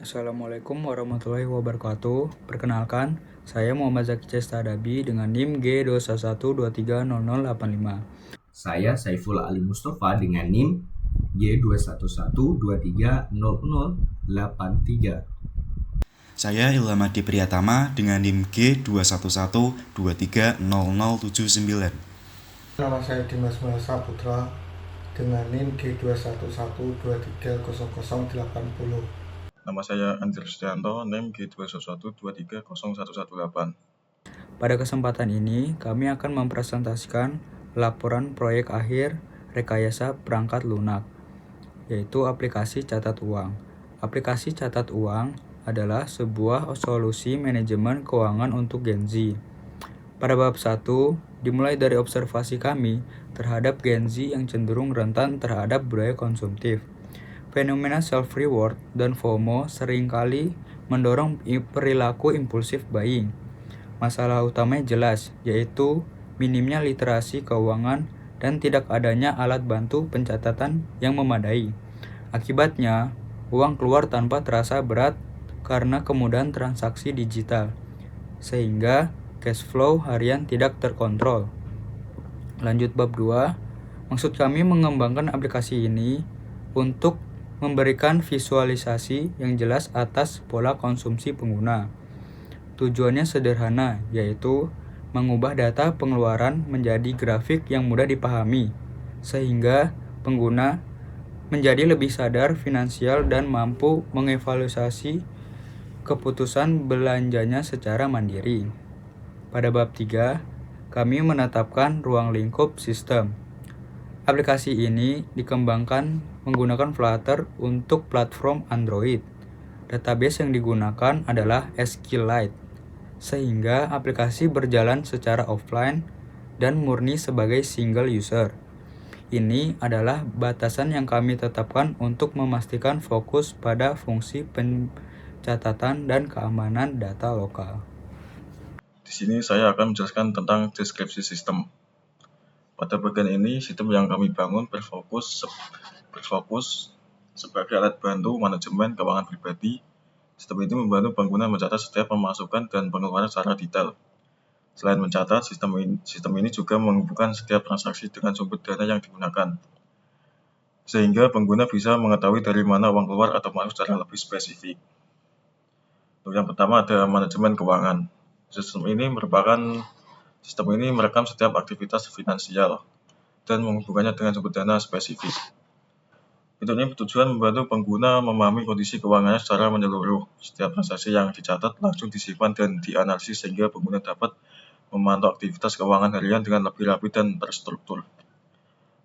Assalamualaikum warahmatullahi wabarakatuh. Perkenalkan, saya Muhammad Zaki Cestadabi dengan NIM G2112300085. Saya Saiful Ali Mustafa dengan NIM G2112300083. Saya Ilham Adi Priyatama dengan NIM G2112300079. Nama saya Dimas Mahasa Putra dengan NIM G2112300080. Nama saya Anjir Sustianto, NIM G2112300118. Pada kesempatan ini, kami akan mempresentasikan laporan proyek akhir rekayasa perangkat lunak, yaitu aplikasi catat uang. Aplikasi catat uang adalah sebuah solusi manajemen keuangan untuk Gen Z. Pada bab 1, dimulai dari observasi kami terhadap Gen Z yang cenderung rentan terhadap budaya konsumtif. Fenomena self-reward dan FOMO seringkali mendorong perilaku impulsif buying. Masalah utamanya jelas, yaitu minimnya literasi keuangan dan tidak adanya alat bantu pencatatan yang memadai. Akibatnya, uang keluar tanpa terasa berat karena kemudahan transaksi digital, sehingga cash flow harian tidak terkontrol. Lanjut bab 2, maksud kami mengembangkan aplikasi ini untuk memberikan visualisasi yang jelas atas pola konsumsi pengguna. Tujuannya sederhana, yaitu mengubah data pengeluaran menjadi grafik yang mudah dipahami, sehingga pengguna menjadi lebih sadar finansial dan mampu mengevaluasi keputusan belanjanya secara mandiri. Pada bab 3, kami menetapkan ruang lingkup sistem. Aplikasi ini dikembangkan menggunakan Flutter untuk platform Android. Database yang digunakan adalah SQLite, sehingga aplikasi berjalan secara offline dan murni sebagai single user. Ini adalah batasan yang kami tetapkan untuk memastikan fokus pada fungsi pencatatan dan keamanan data lokal. Di sini saya akan menjelaskan tentang deskripsi sistem. Pada bagian ini, sistem yang kami bangun berfokus sebagai alat bantu manajemen keuangan pribadi. Sistem ini membantu pengguna mencatat setiap pemasukan dan pengeluaran secara detail. Selain mencatat, sistem ini juga menghubungkan setiap transaksi dengan sumber dana yang digunakan, sehingga pengguna bisa mengetahui dari mana uang keluar atau masuk secara lebih spesifik. Untuk yang pertama ada manajemen keuangan. Sistem ini merekam setiap aktivitas finansial dan menghubungkannya dengan sumber dana spesifik. Fitur ini bertujuan membantu pengguna memahami kondisi keuangannya secara menyeluruh. Setiap transaksi yang dicatat langsung disimpan dan dianalisis sehingga pengguna dapat memantau aktivitas keuangan harian dengan lebih rapi dan terstruktur.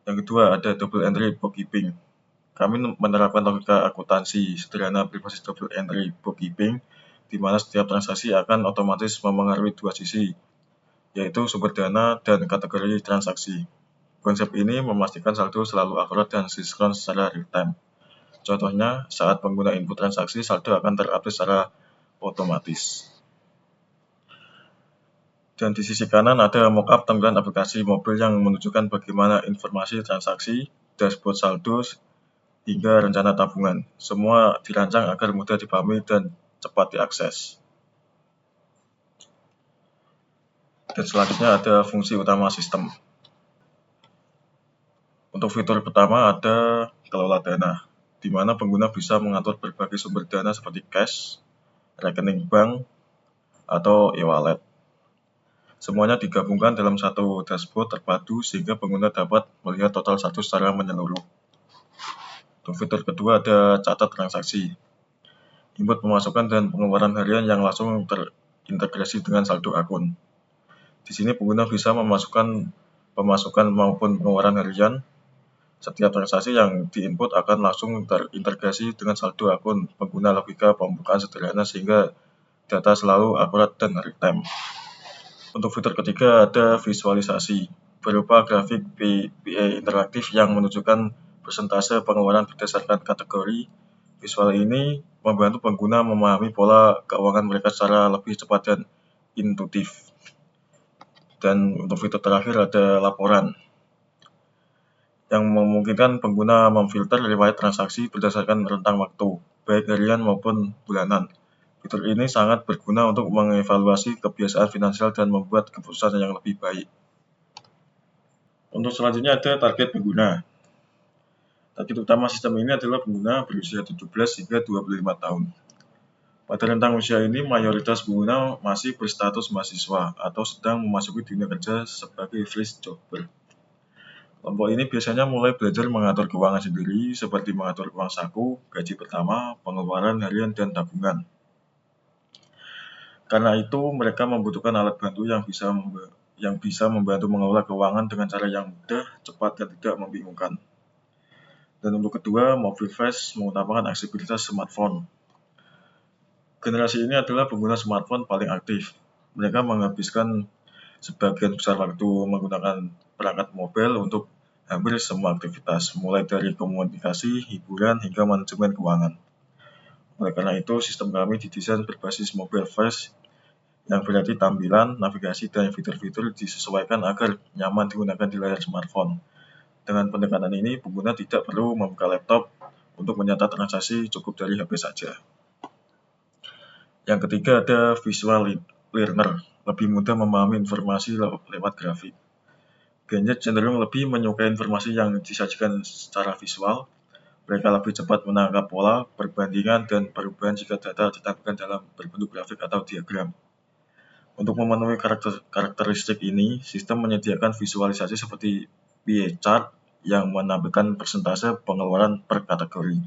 Yang kedua ada double entry bookkeeping. Kami menerapkan logika akuntansi sederhana berbasis double entry bookkeeping, di mana setiap transaksi akan otomatis memengaruhi dua sisi, yaitu sumber dana dan kategori transaksi. Konsep ini memastikan saldo selalu akurat dan sinkron secara real-time. Contohnya, saat pengguna input transaksi, saldo akan terupdate secara otomatis. Dan di sisi kanan ada mockup tampilan aplikasi mobil yang menunjukkan bagaimana informasi transaksi, dashboard saldo, hingga rencana tabungan. Semua dirancang agar mudah dipahami dan cepat diakses. Dan selanjutnya ada fungsi utama sistem. Untuk fitur pertama ada kelola dana, di mana pengguna bisa mengatur berbagai sumber dana seperti cash, rekening bank, atau e-wallet. Semuanya digabungkan dalam satu dashboard terpadu sehingga pengguna dapat melihat total saldo secara menyeluruh. Untuk fitur kedua ada catat transaksi, input pemasukan dan pengeluaran harian yang langsung terintegrasi dengan saldo akun. Di sini pengguna bisa memasukkan pemasukan maupun pengeluaran harian. Setiap transaksi yang diinput akan langsung terintegrasi dengan saldo akun. Pengguna logika pembukaan sederhana sehingga data selalu akurat dan real-time. Untuk fitur ketiga ada visualisasi, berupa grafik PA interaktif yang menunjukkan persentase pengeluaran berdasarkan kategori. Visual ini membantu pengguna memahami pola keuangan mereka secara lebih cepat dan intuitif. Dan untuk fitur terakhir ada laporan, yang memungkinkan pengguna memfilter riwayat transaksi berdasarkan rentang waktu. baik harian maupun bulanan. Fitur ini sangat berguna untuk mengevaluasi kebiasaan finansial dan membuat keputusan yang lebih baik. Untuk selanjutnya ada target pengguna. Target utama sistem ini adalah pengguna berusia 17 hingga 25 tahun. Pada rentang usia ini, mayoritas pengguna masih berstatus mahasiswa atau sedang memasuki dunia kerja sebagai fresh jobber. Kelompok ini biasanya mulai belajar mengatur keuangan sendiri, seperti mengatur uang saku, gaji pertama, pengeluaran harian, dan tabungan. Karena itu, mereka membutuhkan alat bantu yang bisa membantu mengelola keuangan dengan cara yang mudah, cepat, dan tidak membingungkan. Dan untuk kedua, mobile first mengutamakan aksesibilitas smartphone. Generasi ini adalah pengguna smartphone paling aktif. Mereka menghabiskan sebagian besar waktu menggunakan perangkat mobile untuk hampir semua aktivitas, mulai dari komunikasi, hiburan, hingga manajemen keuangan. Oleh karena itu, sistem kami didesain berbasis mobile first, yang berarti tampilan, navigasi, dan fitur-fitur disesuaikan agar nyaman digunakan di layar smartphone. Dengan pendekatan ini, pengguna tidak perlu membuka laptop untuk mencatat transaksi, cukup dari HP saja. Yang ketiga ada visual learner, lebih mudah memahami informasi lewat grafik. Gadget cenderung lebih menyukai informasi yang disajikan secara visual. Mereka lebih cepat menangkap pola, perbandingan, dan perubahan jika data ditampilkan dalam berbentuk grafik atau diagram. Untuk memenuhi karakteristik ini, sistem menyediakan visualisasi seperti pie chart yang menampilkan persentase pengeluaran per kategori.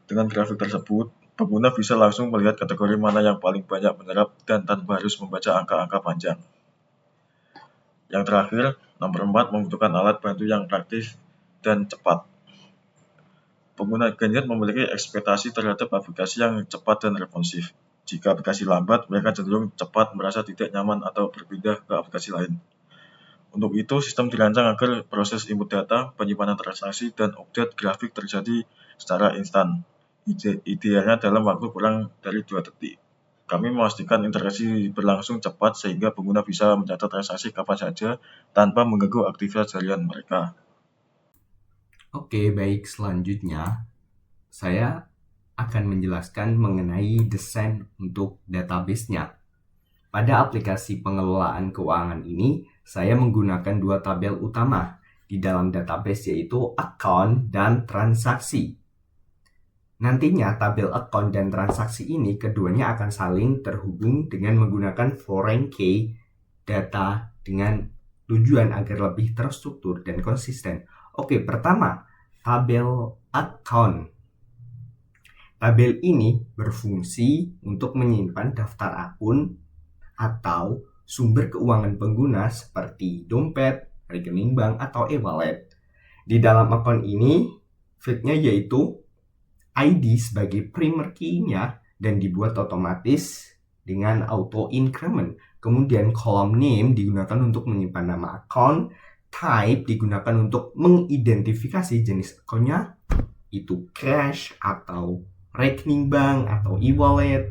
Dengan grafik tersebut, pengguna bisa langsung melihat kategori mana yang paling banyak menyerap dan tanpa harus membaca angka-angka panjang. Yang terakhir, nomor 4 membutuhkan alat bantu yang praktis dan cepat. Pengguna gadget memiliki ekspektasi terhadap aplikasi yang cepat dan responsif. Jika aplikasi lambat, mereka cenderung cepat merasa tidak nyaman atau berpindah ke aplikasi lain. Untuk itu, sistem dirancang agar proses input data, penyimpanan transaksi, dan update grafik terjadi secara instan. Idealnya dalam waktu kurang dari 2 detik. Kami memastikan interaksi berlangsung cepat sehingga pengguna bisa mencatat transaksi kapan saja tanpa mengganggu aktivitas harian mereka. Oke, baik. Selanjutnya, saya akan menjelaskan mengenai desain untuk database-nya. Pada aplikasi pengelolaan keuangan ini, saya menggunakan 2 tabel utama di dalam database, yaitu account dan transaksi. Nantinya tabel account dan transaksi ini keduanya akan saling terhubung dengan menggunakan foreign key data dengan tujuan agar lebih terstruktur dan konsisten. Oke, pertama, tabel account. Tabel ini berfungsi untuk menyimpan daftar akun atau sumber keuangan pengguna seperti dompet, rekening bank, atau e-wallet. Di dalam akun ini, field-nya yaitu ID sebagai primary key-nya dan dibuat otomatis dengan auto increment. Kemudian kolom name digunakan untuk menyimpan nama akun, type digunakan untuk mengidentifikasi jenis akunnya, itu cash atau rekening bank atau e-wallet.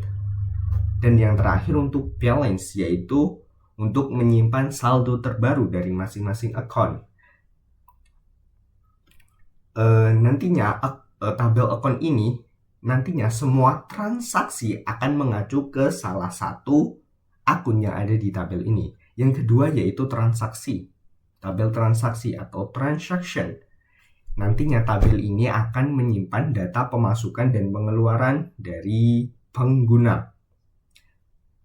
Dan yang terakhir untuk balance, yaitu untuk menyimpan saldo terbaru dari masing-masing akun. Nantinya tabel akun ini nantinya semua transaksi akan mengacu ke salah satu akun yang ada di tabel ini. Yang kedua yaitu transaksi. Tabel transaksi atau transaction. Nantinya tabel ini akan menyimpan data pemasukan dan pengeluaran dari pengguna.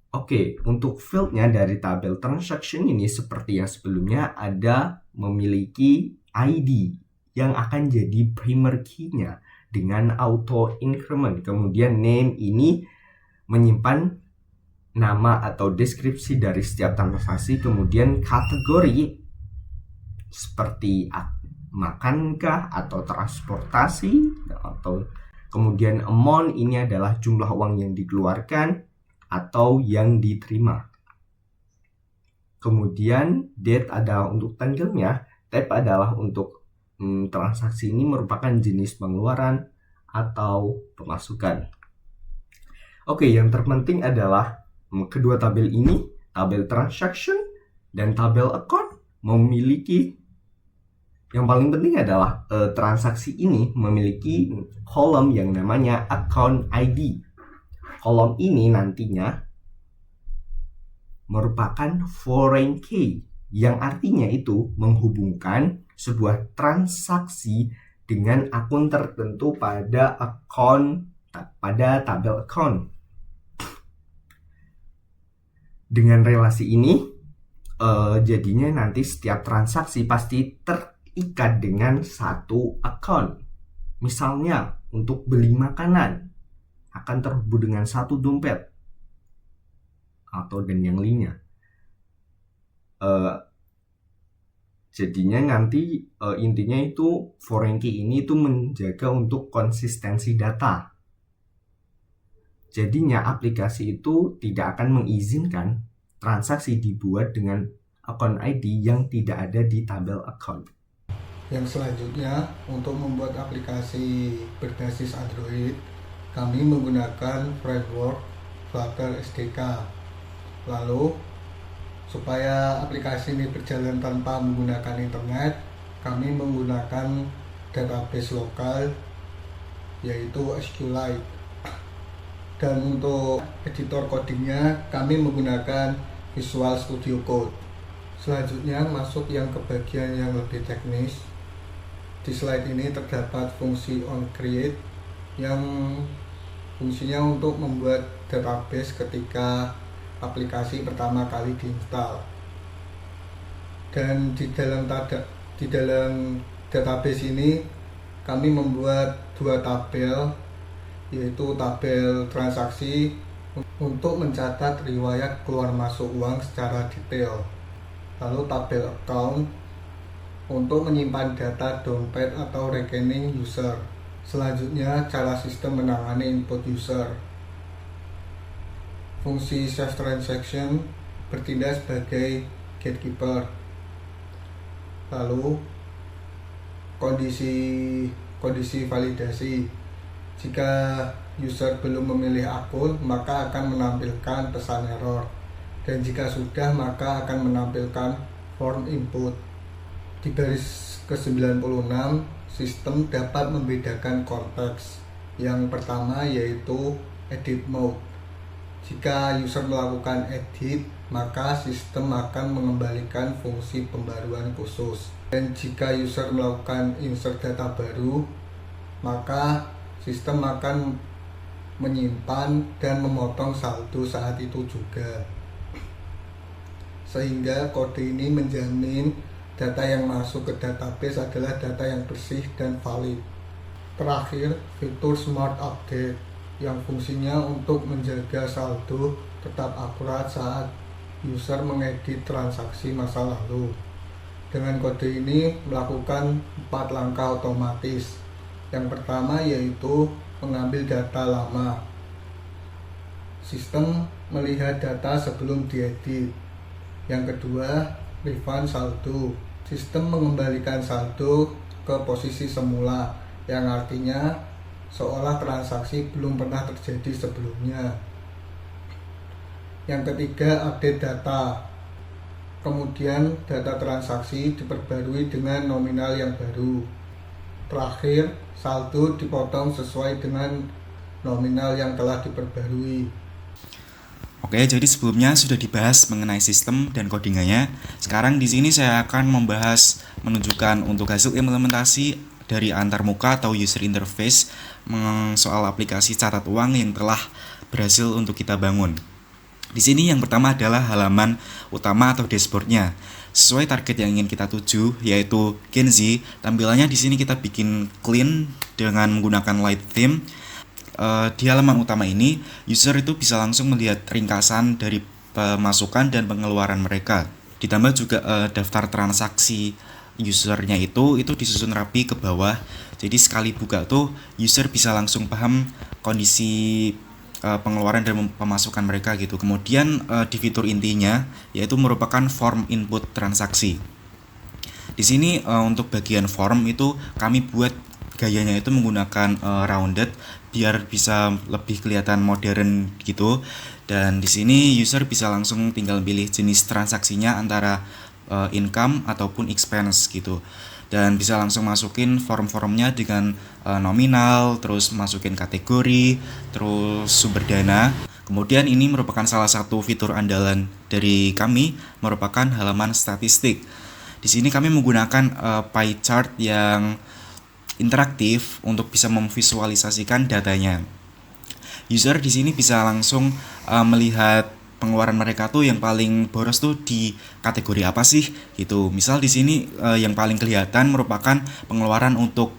Oke, untuk field-nya dari tabel transaction ini seperti yang sebelumnya ada memiliki ID yang akan jadi primary key-nya dengan auto increment. Kemudian name ini menyimpan nama atau deskripsi dari setiap transaksi, kemudian kategori seperti makankah atau transportasi, atau kemudian amount ini adalah jumlah uang yang dikeluarkan atau yang diterima. Kemudian date adalah untuk tanggalnya, type adalah untuk transaksi ini merupakan jenis pengeluaran atau pemasukan. Oke, yang terpenting adalah kedua tabel ini, tabel transaction dan tabel account, memiliki Yang paling penting adalah transaksi ini memiliki kolom yang namanya account ID. Kolom ini nantinya merupakan foreign key, yang artinya itu menghubungkan sebuah transaksi dengan akun tertentu pada tabel account. Dengan relasi ini, jadinya nanti setiap transaksi pasti terikat dengan satu account. Misalnya untuk beli makanan akan terhubung dengan satu dompet atau dan yang lainnya. Jadinya nanti intinya itu foreign key ini itu menjaga untuk konsistensi data. Jadinya aplikasi itu tidak akan mengizinkan transaksi dibuat dengan account ID yang tidak ada di tabel account. Yang selanjutnya, untuk membuat aplikasi berbasis Android, kami menggunakan framework Flutter SDK. Lalu, supaya aplikasi ini berjalan tanpa menggunakan internet, kami menggunakan database lokal yaitu SQLite. Dan untuk editor codingnya, kami menggunakan Visual Studio Code. Selanjutnya masuk yang ke bagian yang lebih teknis. Di slide ini terdapat fungsi onCreate yang fungsinya untuk membuat database ketika aplikasi pertama kali diinstal. Dan di dalam database ini kami membuat dua tabel, yaitu tabel transaksi untuk mencatat riwayat keluar masuk uang secara detail. Lalu tabel account untuk menyimpan data dompet atau rekening user. Selanjutnya, cara sistem menangani input user. Fungsi save transaction bertindak sebagai gatekeeper. Lalu, kondisi validasi. Jika user belum memilih akun, maka akan menampilkan pesan error. Dan jika sudah, maka akan menampilkan form input. Di baris ke-96, sistem dapat membedakan konteks. Yang pertama yaitu edit mode. Jika user melakukan edit, maka sistem akan mengembalikan fungsi pembaruan khusus. Dan jika user melakukan insert data baru, maka sistem akan menyimpan dan memotong saldo saat itu juga. Sehingga kode ini menjamin data yang masuk ke database adalah data yang bersih dan valid. Terakhir, fitur Smart Update yang fungsinya untuk menjaga saldo tetap akurat saat user mengedit transaksi masa lalu. Dengan kode ini melakukan 4 langkah otomatis. Yang pertama yaitu mengambil data lama. Sistem melihat data sebelum diedit. Yang kedua, refund saldo. Sistem mengembalikan saldo ke posisi semula, yang artinya seolah transaksi belum pernah terjadi sebelumnya. Yang ketiga, update data. Kemudian data transaksi diperbarui dengan nominal yang baru. Terakhir, saldo dipotong sesuai dengan nominal yang telah diperbarui. Oke, jadi sebelumnya sudah dibahas mengenai sistem dan codingannya. Sekarang di sini saya akan membahas menunjukkan untuk hasil implementasi dari antarmuka atau user interface soal aplikasi catat uang yang telah berhasil untuk kita bangun. Di sini yang pertama adalah halaman utama atau dashboardnya. Sesuai target yang ingin kita tuju, yaitu Gen Z, tampilannya di sini kita bikin clean dengan menggunakan light theme. Di halaman utama ini, user itu bisa langsung melihat ringkasan dari pemasukan dan pengeluaran mereka. Ditambah juga daftar transaksi usernya itu disusun rapi ke bawah. Jadi sekali buka tuh user bisa langsung paham kondisi pengeluaran dan pemasukan mereka gitu. Kemudian di fitur intinya yaitu merupakan form input transaksi. Di sini untuk bagian form itu kami buat gayanya itu menggunakan rounded biar bisa lebih kelihatan modern gitu. Dan di sini user bisa langsung tinggal pilih jenis transaksinya antara income ataupun expense gitu. dan bisa langsung masukin form-formnya dengan nominal, terus masukin kategori, terus sumber dana. Kemudian ini merupakan salah satu fitur andalan dari kami, merupakan halaman statistik. Di sini kami menggunakan pie chart yang interaktif untuk bisa memvisualisasikan datanya. User di sini bisa langsung melihat pengeluaran mereka tuh yang paling boros tuh di kategori apa sih gitu. Misal di sini yang paling kelihatan merupakan pengeluaran untuk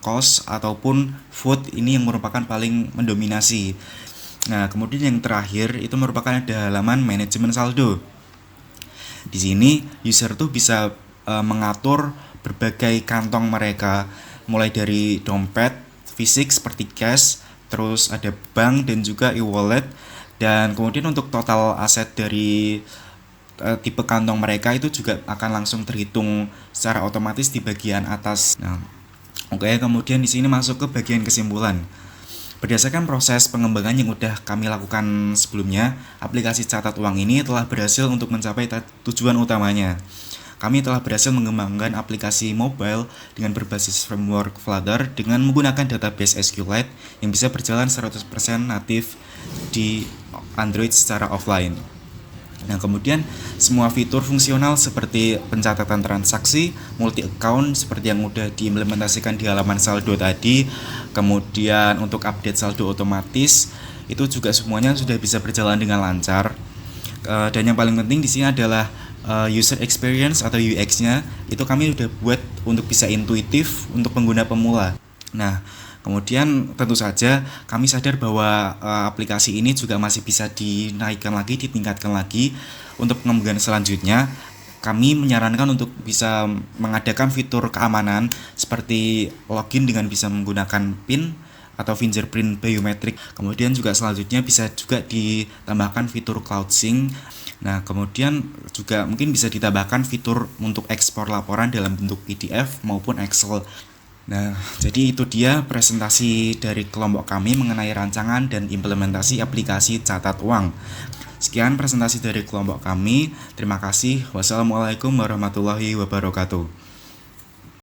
cost ataupun food, ini yang merupakan paling mendominasi. Nah, kemudian yang terakhir itu merupakan ada halaman manajemen saldo. Di sini user tuh bisa mengatur berbagai kantong mereka, mulai dari dompet fisik seperti cash, terus ada bank dan juga e-wallet, dan kemudian untuk total aset dari tipe kantong mereka itu juga akan langsung terhitung secara otomatis di bagian atas. Nah, oke, kemudian di sini masuk ke bagian kesimpulan. Berdasarkan proses pengembangan yang udah kami lakukan sebelumnya, aplikasi catat uang ini telah berhasil untuk mencapai tujuan utamanya. Kami telah berhasil mengembangkan aplikasi mobile dengan berbasis framework Flutter dengan menggunakan database SQLite yang bisa berjalan 100% natif di Android secara offline. Nah, kemudian semua fitur fungsional seperti pencatatan transaksi, multi account seperti yang udah diimplementasikan di halaman saldo tadi, kemudian untuk update saldo otomatis itu juga semuanya sudah bisa berjalan dengan lancar. Dan yang paling penting di sini adalah user experience atau UX-nya itu kami udah buat untuk bisa intuitif untuk pengguna pemula. Nah, kemudian tentu saja kami sadar bahwa aplikasi ini juga masih bisa dinaikkan lagi, ditingkatkan lagi. Untuk pengembangan selanjutnya, kami menyarankan untuk bisa mengadakan fitur keamanan seperti login dengan bisa menggunakan PIN atau fingerprint biometrik. Kemudian juga selanjutnya bisa juga ditambahkan fitur cloud sync. Nah, kemudian juga mungkin bisa ditambahkan fitur untuk ekspor laporan dalam bentuk PDF maupun Excel. Nah, jadi itu dia presentasi dari kelompok kami mengenai rancangan dan implementasi aplikasi catat uang. Sekian presentasi dari kelompok kami. Terima kasih. Wassalamualaikum warahmatullahi wabarakatuh.